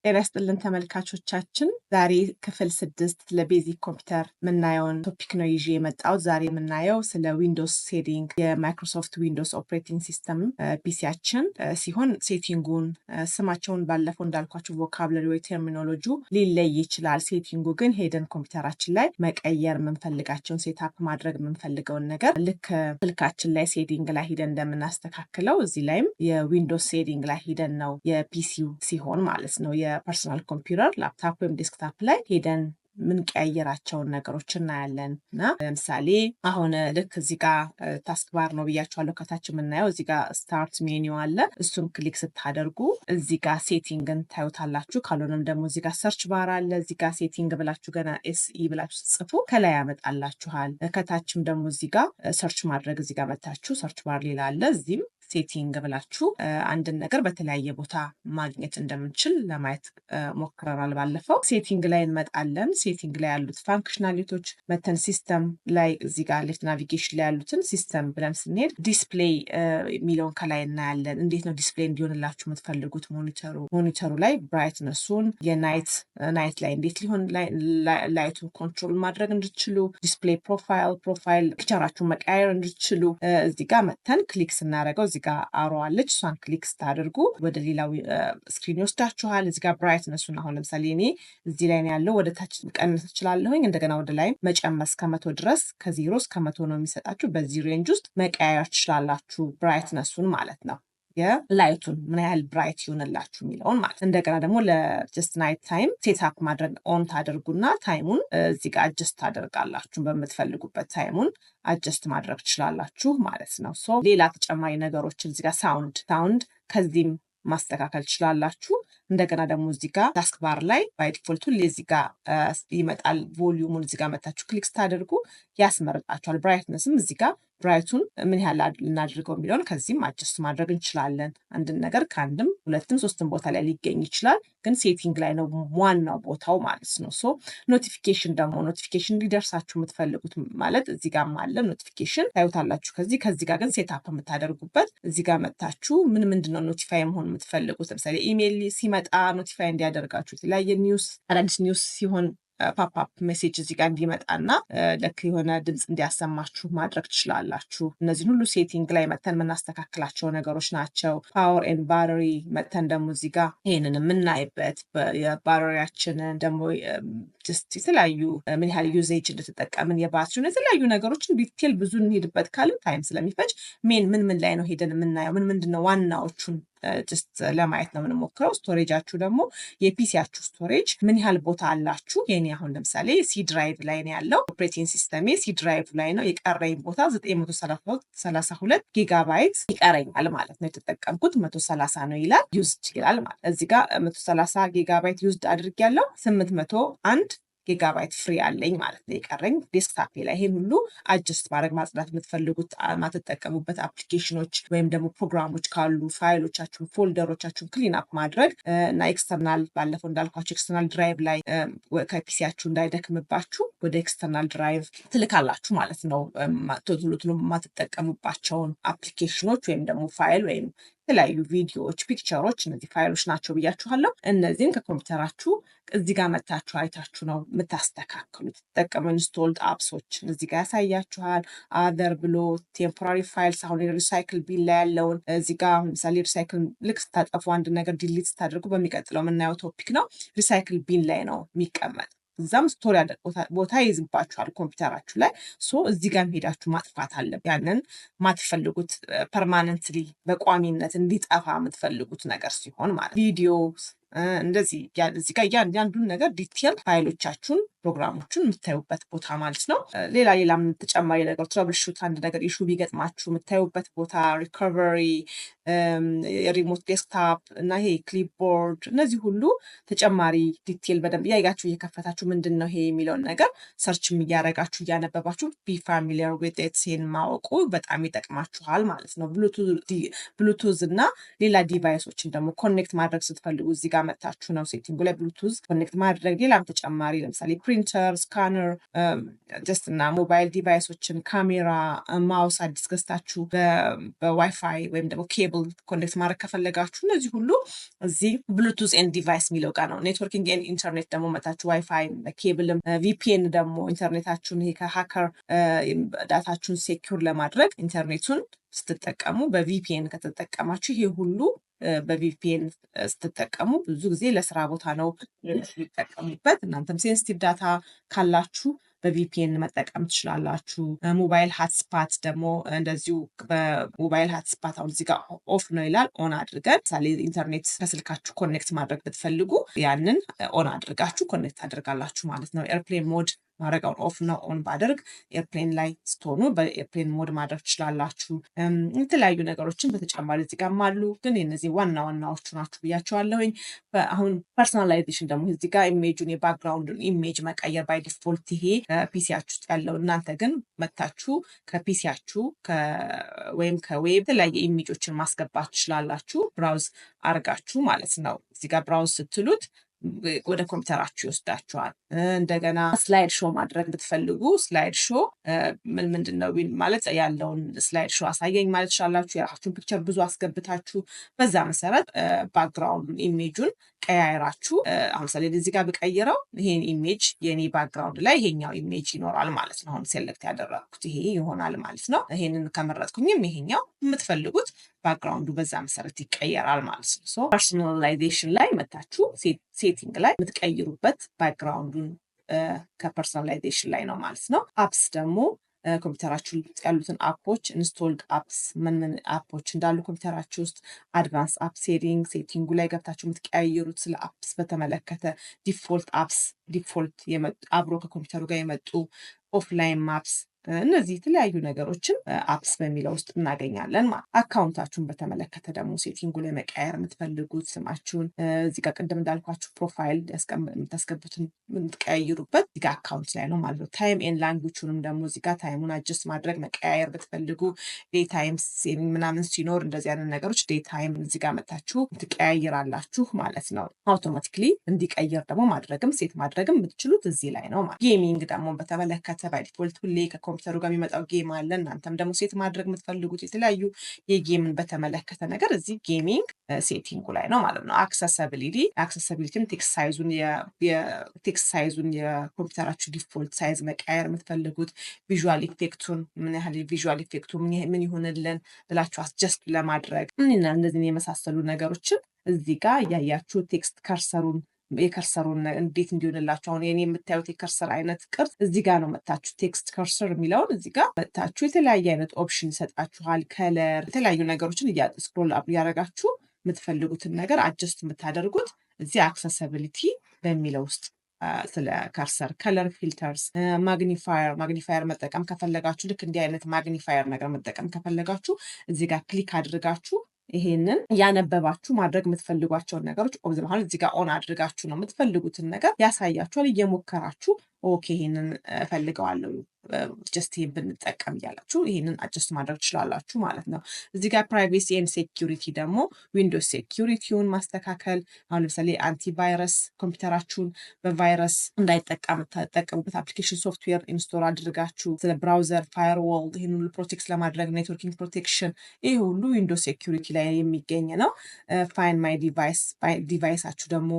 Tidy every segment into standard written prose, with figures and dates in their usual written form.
ጤና ይስጥልን ተመልካቾቻችን፣ ዛሬ ክፍል 6 ለቤዚክ ኮምፒውተር የምናየውን ቶፒክ ነው ይዤ የመጣሁት። ዛሬ የምናየው ስለ ዊንዶውስ ሴቲንግ የማይክሮሶፍት ዊንዶውስ ኦፕሬቲንግ ሲስተም ፒሲያችን ሲሆን ሴቲንጉን ስማቸውን ባለፈው እንዳልኳችሁ ቮካብለሪ ወይ ቴርሚኖሎጂ ሊለይ ይችላል። ሴቲንጉ ግን ሄደን ኮምፒውተራችን ላይ መቀየር የምንፈልጋቸውን ሴታፕ ማድረግ የምንፈልገውን ነገር ልክ ስልካችን ላይ ሴቲንግ ላይ ሂደን እንደምናስተካክለው እዚህ ላይም የዊንዶውስ ሴቲንግ ላይ ሂደን ነው የፒሲው ሲሆን ማለት ነው የፐርሰናል ኮምፒውተር ላፕታፕ ወይም ዴስክታፕ ላይ ሄደን ምንቀያየራቸውን ነገሮች እናያለን። እና ለምሳሌ አሁን ልክ እዚህ ጋር ታስክ ባር ነው ብያቸዋለሁ። ከታች የምናየው እዚህ ጋር ስታርት ሜኒው አለ። እሱን ክሊክ ስታደርጉ እዚህ ጋር ሴቲንግን ታዩታላችሁ። ካልሆነም ደግሞ እዚህ ጋር ሰርች ባር አለ። እዚህ ጋር ሴቲንግ ብላችሁ ገና ኤስኢ ብላችሁ ጽፉ ከላይ ያመጣላችኋል። ከታችም ደግሞ እዚህ ጋር ሰርች ማድረግ እዚህ ጋር መታችሁ ሰርች ባር ሌላ አለ። እዚህም ሴቲንግ ብላችሁ አንድን ነገር በተለያየ ቦታ ማግኘት እንደምንችል ለማየት ሞክረናል ባለፈው። ሴቲንግ ላይ እንመጣለን። ሴቲንግ ላይ ያሉት ፋንክሽናሊቲዎች መተን ሲስተም ላይ እዚህ ጋር ሌፍት ናቪጌሽን ላይ ያሉትን ሲስተም ብለን ስንሄድ ዲስፕሌይ የሚለውን ከላይ እናያለን። እንዴት ነው ዲስፕሌይ እንዲሆንላችሁ የምትፈልጉት? ሞኒተሩ ላይ ብራይትነሱን የናይት ላይ እንዴት ሊሆን ላይቱን ኮንትሮል ማድረግ እንድትችሉ፣ ዲስፕሌይ ፕሮፋይል ፒክቸራችሁን መቀያየር እንድትችሉ እዚህ ጋር መተን ክሊክ ስናደርገው እዚህ ጋር አሮ አለች። እሷን ክሊክ ስታደርጉ ወደ ሌላው ስክሪን ይወስዳችኋል። እዚህ ጋር ብራይትነሱን አሁን ለምሳሌ እኔ እዚህ ላይ ነው ያለው፣ ወደ ታች ቀንስ እችላለሁኝ። እንደገና ወደ ላይ መጨመር እስከ 100 ድረስ ከ0 እስከ 100 ነው የሚሰጣችሁ። በዚህ ሬንጅ ውስጥ መቀያየር ትችላላችሁ ብራይትነሱን ማለት ነው። የላይቱን ምን ያህል ብራይት ይሆንላችሁ የሚለውን ማለት። እንደገና ደግሞ ለጀስት ናይት ታይም ሴትአፕ ማድረግ ኦን ታደርጉና ታይሙን እዚህ ጋር አጀስት ታደርጋላችሁ። በምትፈልጉበት ታይሙን አጀስት ማድረግ ትችላላችሁ ማለት ነው። ሶ ሌላ ተጨማሪ ነገሮችን እዚህ ጋር ሳውንድ ከዚህም ማስተካከል ትችላላችሁ። እንደገና ደግሞ እዚህ ጋር ታስክ ባር ላይ ባይ ዲፎልቱ እዚህ ጋር ይመጣል። ቮሊዩሙን እዚህ ጋር መታችሁ ክሊክ ስታደርጉ ያስመርጣችኋል። ብራይትነስም እዚህ ጋር ብራይቱን ምን ያህል እናድርገው የሚለውን ከዚህም አጀስት ማድረግ እንችላለን። አንድን ነገር ከአንድም ሁለትም ሶስትም ቦታ ላይ ሊገኝ ይችላል፣ ግን ሴቲንግ ላይ ነው ዋናው ቦታው ማለት ነው። ሶ ኖቲፊኬሽን ሊደርሳችሁ የምትፈልጉት ማለት እዚህ ጋር አለ ኖቲፊኬሽን ታዩታላችሁ። ከዚህ ጋር ግን ሴታፕ የምታደርጉበት እዚህ ጋር መጥታችሁ ምንድነው ኖቲፋይ መሆን የምትፈልጉት? ለምሳሌ ኢሜይል ሲመጣ ኖቲፋይ እንዲያደርጋችሁ፣ የተለያየ አዳዲስ ኒውስ ሲሆን ፓፕአፕ ሜሴጅ እዚህ ጋር እንዲመጣና ልክ የሆነ ድምፅ እንዲያሰማችሁ ማድረግ ትችላላችሁ። እነዚህን ሁሉ ሴቲንግ ላይ መተን የምናስተካክላቸው ነገሮች ናቸው። ፓወር ኤንድ ባተሪ መተን ደግሞ እዚህ ጋር ይህንን የምናይበት የባተሪያችንን ደግሞ የተለያዩ ምን ያህል ዩዜጅ እንደተጠቀምን የባትሪውን የተለያዩ ነገሮችን ዲቴል ብዙ እንሄድበት ካልን ታይም ስለሚፈጅ ምን ላይ ነው ሄደን የምናየው ምንድነው ዋናዎቹን ጀስት ለማየት ነው የምንሞክረው። ስቶሬጃችሁ ደግሞ የፒሲያችሁ ስቶሬጅ ምን ያህል ቦታ አላችሁ? የኔ አሁን ለምሳሌ ሲ ድራይቭ ላይ ነው ያለው። ኦፕሬቲንግ ሲስተሜ ሲ ድራይቭ ላይ ነው። የቀረኝ ቦታ 932 ጊጋባይት ይቀረኛል ማለት ነው። የተጠቀምኩት 130 ነው ይላል፣ ዩዝድ ይላል ማለት እዚህ ጋር 130 ጊጋባይት ዩዝድ አድርጌያለሁ። 801 ጊጋባይት ፍሪ አለኝ ማለት ነው የቀረኝ ዴስክታፕ ላይ። ይሄን ሁሉ አጀስት ማድረግ ማጽዳት የምትፈልጉት ማትጠቀሙበት አፕሊኬሽኖች ወይም ደግሞ ፕሮግራሞች ካሉ ፋይሎቻችሁን ፎልደሮቻችሁን ክሊን አፕ ማድረግ እና ኤክስተርናል ባለፈው እንዳልኳችሁ ኤክስተርናል ድራይቭ ላይ ከፒሲያችሁ እንዳይደክምባችሁ ወደ ኤክስተርናል ድራይቭ ትልካላችሁ ማለት ነው። ቶሎ ማትጠቀሙባቸውን አፕሊኬሽኖች ወይም ደግሞ ፋይል ወይም የተለያዩ ቪዲዮዎች፣ ፒክቸሮች እነዚህ ፋይሎች ናቸው ብያችኋለሁ። እነዚህን ከኮምፒውተራችሁ እዚህ ጋር መታችሁ አይታችሁ ነው የምታስተካክሉት። ተጠቀሙ ኢንስቶልድ አፕሶች እዚህ ጋር ያሳያችኋል። አዘር ብሎ ቴምፖራሪ ፋይልስ አሁን ሪሳይክል ቢል ላይ ያለውን እዚህ ጋር ለምሳሌ ሪሳይክል ልክ ስታጠፉ አንድ ነገር ዲሊት ስታደርጉ በሚቀጥለው የምናየው ቶፒክ ነው። ሪሳይክል ቢል ላይ ነው የሚቀመጥ። እዛም ስቶሪ ቦታ ይይዝባችኋል ኮምፒውተራችሁ ላይ። ሶ እዚህ ጋር ሄዳችሁ ማጥፋት አለ። ያንን ማትፈልጉት ፐርማነንትሊ በቋሚነት እንዲጠፋ የምትፈልጉት ነገር ሲሆን ማለት ቪዲዮ እንደዚህ እዚህ ጋር እያንዳንዱን ነገር ዲቴል ፋይሎቻችሁን ፕሮግራሞችን የምታዩበት ቦታ ማለት ነው። ሌላም ተጨማሪ ነገር ትራብልሹት አንድ ነገር ኢሹ ቢገጥማችሁ የምታዩበት ቦታ፣ ሪኮቨሪ፣ የሪሞት ዴስክታፕ እና ይሄ ክሊፕቦርድ እነዚህ ሁሉ ተጨማሪ ዲቴል በደንብ እያያችሁ እየከፈታችሁ ምንድን ነው ይሄ የሚለውን ነገር ሰርችም እያደረጋችሁ እያነበባችሁ ቢ ፋሚሊየር ዊዝ ኢት ማወቁ በጣም ይጠቅማችኋል ማለት ነው። ብሉቱዝ እና ሌላ ዲቫይሶችን ደግሞ ኮኔክት ማድረግ ስትፈልጉ እዚህ ጋር ጋር መታችሁ ነው ሴቲንጉ ላይ ብሉቱዝ ኮኔክት ማድረግ። ሌላም ተጨማሪ ለምሳሌ ፕሪንተር፣ ስካነር ጀስት እና ሞባይል ዲቫይሶችን፣ ካሜራ፣ ማውስ አዲስ ገዝታችሁ በዋይፋይ ወይም ደግሞ ኬብል ኮኔክት ማድረግ ከፈለጋችሁ እነዚህ ሁሉ እዚህ ብሉቱዝ ኤንድ ዲቫይስ የሚለው ጋር ነው። ኔትወርኪንግ ኤንድ ኢንተርኔት ደግሞ መታችሁ ዋይፋይ፣ ኬብልም፣ ቪፒኤን ደግሞ ኢንተርኔታችሁን ይሄ ከሀከር ዳታችሁን ሴኪር ለማድረግ ኢንተርኔቱን ስትጠቀሙ በቪፒኤን ከተጠቀማችሁ ይሄ ሁሉ በቪፒኤን ስትጠቀሙ ብዙ ጊዜ ለስራ ቦታ ነው የሚጠቀሙበት። እናንተም ሴንሲቲቭ ዳታ ካላችሁ በቪፒኤን መጠቀም ትችላላችሁ። ሞባይል ሃትስፓት ደግሞ እንደዚሁ በሞባይል ሃትስፓት አሁን እዚህ ጋር ኦፍ ነው ይላል። ኦን አድርገን ምሳሌ ኢንተርኔት ከስልካችሁ ኮኔክት ማድረግ ብትፈልጉ ያንን ኦን አድርጋችሁ ኮኔክት አድርጋላችሁ ማለት ነው። ኤርፕሌን ሞድ ማድረግ አሁን ኦፍ ነው። ኦን ባደርግ ኤርፕሌን ላይ ስትሆኑ በኤርፕሌን ሞድ ማድረግ ትችላላችሁ። የተለያዩ ነገሮችን በተጨማሪ እዚህ ጋር አሉ፣ ግን እነዚህ ዋና ዋናዎቹ ናችሁ ብያቸዋለሁኝ። አሁን ፐርሶናላይዜሽን ደግሞ እዚህ ጋር ኢሜጁን የባክግራውንዱን ኢሜጅ መቀየር ባይ ዲፎልት ይሄ ፒሲያችሁ ውስጥ ያለው፣ እናንተ ግን መታችሁ ከፒሲያችሁ ወይም ከዌብ የተለያየ ኢሜጆችን ማስገባት ትችላላችሁ፣ ብራውዝ አርጋችሁ ማለት ነው። እዚህ ጋር ብራውዝ ስትሉት ወደ ኮምፒውተራችሁ ይወስዳችኋል። እንደገና ስላይድ ሾ ማድረግ ብትፈልጉ ስላይድ ሾ ምንድን ነው ማለት ያለውን ስላይድ ሾ አሳየኝ ማለት ትችላላችሁ። የራሳችሁን ፒክቸር ብዙ አስገብታችሁ በዛ መሰረት ባክግራውንድ ኢሜጁን ቀያይራችሁ አሁን ምሳሌ እዚህ ጋር ብቀይረው ይሄን ኢሜጅ የኔ ባክግራውንድ ላይ ይሄኛው ኢሜጅ ይኖራል ማለት ነው። አሁን ሴሌክት ያደረግኩት ይሄ ይሆናል ማለት ነው። ይሄንን ከመረጥኩኝም ይሄኛው የምትፈልጉት ባክግራውንዱ በዛ መሰረት ይቀየራል ማለት ነው። ሶ ፐርሶናላይዜሽን ላይ መታችሁ ሴቲንግ ላይ የምትቀይሩበት ባክግራውንዱን ከፐርሶናላይዜሽን ላይ ነው ማለት ነው። አፕስ ደግሞ ኮምፒውተራችሁ ውስጥ ያሉትን አፖች ኢንስቶልድ አፕስ ምን አፖች እንዳሉ ኮምፒውተራችሁ ውስጥ አድቫንስ አፕ ሴቲንጉ ላይ ገብታችሁ የምትቀያየሩት ስለ አፕስ በተመለከተ ዲፎልት አፕስ ዲፎልት አብሮ ከኮምፒውተሩ ጋር የመጡ ኦፍላይን ማፕስ እነዚህ የተለያዩ ነገሮችን አፕስ በሚለው ውስጥ እናገኛለን። አካውንታችሁን በተመለከተ ደግሞ ሴቲንጉ ላይ መቀየር የምትፈልጉት ስማችሁን እዚህ ጋር ቅድም እንዳልኳችሁ ፕሮፋይል የምታስገቡትን የምትቀያይሩበት እዚህ ጋር አካውንት ላይ ነው ማለት ነው። ታይም ኤንድ ላንጉጁንም ደግሞ እዚህ ጋር ታይሙን አጀስት ማድረግ መቀያየር ብትፈልጉ ዴይ ታይም ሴቪንግ ምናምን ሲኖር እንደዚህ አይነት ነገሮች ዴይ ታይም እዚህ ጋር መታችሁ ትቀያይራላችሁ ማለት ነው። አውቶማቲክሊ እንዲቀየር ደግሞ ማድረግም ሴት ማድረግም የምትችሉት እዚህ ላይ ነው ማለት። ጌሚንግ ደግሞ በተመለከተ ባይ ዲፎልት ሁሌ ኮምፒውተሩ ጋር የሚመጣው ጌም አለ። እናንተም ደግሞ ሴት ማድረግ የምትፈልጉት የተለያዩ የጌምን በተመለከተ ነገር እዚህ ጌሚንግ ሴቲንጉ ላይ ነው ማለት ነው። አክሰሲቢሊቲም ቴክስት ሳይዙን የኮምፒውተራችሁ ዲፎልት ሳይዝ መቀየር የምትፈልጉት ቪዥዋል ኢፌክቱን ምን ያህል ቪዥዋል ኢፌክቱ ምን ይሆንልን ብላችሁ አስጀስት ለማድረግ እነዚህን የመሳሰሉ ነገሮችን እዚህ ጋር እያያችሁ ቴክስት የከርሰሩን እንዴት እንዲሆንላችሁ አሁን የኔ የምታዩት የከርሰር አይነት ቅርጽ እዚህ ጋር ነው መታችሁ ቴክስት ከርሰር የሚለውን እዚህ ጋር መታችሁ የተለያየ አይነት ኦፕሽን ይሰጣችኋል። ከለር የተለያዩ ነገሮችን ስክሮል አፕ እያደረጋችሁ የምትፈልጉትን ነገር አጀስት የምታደርጉት እዚህ አክሰሲቢሊቲ በሚለው ውስጥ ስለ ከርሰር ከለር ፊልተርስ ማግኒፋየር መጠቀም ከፈለጋችሁ ልክ እንዲህ አይነት ማግኒፋየር ነገር መጠቀም ከፈለጋችሁ እዚህ ጋር ክሊክ አድርጋችሁ ይሄንን እያነበባችሁ ማድረግ የምትፈልጓቸውን ነገሮች ኦብዘርቭ እዚህ ጋር ኦን አድርጋችሁ ነው የምትፈልጉትን ነገር ያሳያችኋል። እየሞከራችሁ ኦኬ ይሄንን እፈልገዋለሁ ጀስት ይሄን ብንጠቀም እያላችሁ ይሄንን አጀስት ማድረግ ትችላላችሁ ማለት ነው። እዚህ ጋር ፕራይቬሲ ኤንድ ሴኪሪቲ ደግሞ ዊንዶውስ ሴኪሪቲውን ማስተካከል አሁን ለምሳሌ አንቲቫይረስ ኮምፒውተራችሁን በቫይረስ እንዳይጠቀም ተጠቀሙበት አፕሊኬሽን ሶፍትዌር ኢንስቶል አድርጋችሁ ስለ ብራውዘር ፋየርዋል ይሄን ሁሉ ፕሮቴክት ለማድረግ ኔትወርኪንግ ፕሮቴክሽን ይሄ ሁሉ ዊንዶውስ ሴኪሪቲ ላይ የሚገኝ ነው። ፋይንድ ማይ ዲቫይሳችሁ ደግሞ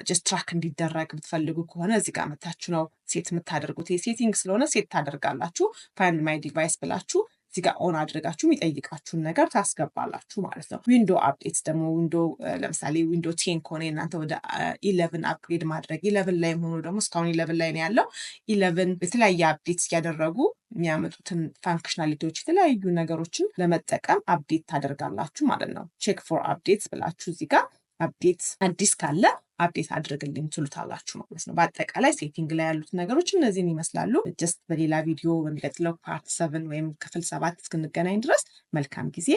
ጀስት ትራክ እንዲደረግ የምትፈልጉ ከሆነ እዚህ ጋር መታችሁ ነው ሴት የምታደርጉት። ሴቲንግ ስለሆነ ሴት ታደርጋላችሁ። ፋይንድ ማይ ዲቫይስ ብላችሁ እዚህ ጋር ኦን አድርጋችሁ የሚጠይቃችሁን ነገር ታስገባላችሁ ማለት ነው። ዊንዶ አፕዴትስ ደግሞ ለምሳሌ ዊንዶ 10 ከሆነ እናንተ ወደ 11 አፕግሬድ ማድረግ 11 ላይ ሆኖ ደግሞ እስካሁን 11 ላይ ነው ያለው 11 የተለያየ አፕዴትስ እያደረጉ የሚያመጡትን ፋንክሽናሊቲዎች የተለያዩ ነገሮችን ለመጠቀም አፕዴት ታደርጋላችሁ ማለት ነው። ቼክ ፎር አፕዴትስ ብላችሁ እዚህ ጋር አፕዴት አዲስ ካለ አፕዴት አድርግልኝ ትሉታላችሁ ማለት ነው። በአጠቃላይ ሴቲንግ ላይ ያሉት ነገሮች እነዚህን ይመስላሉ። ጀስት በሌላ ቪዲዮ በሚቀጥለው ፓርት 7 ወይም ክፍል 7 እስክንገናኝ ድረስ መልካም ጊዜ።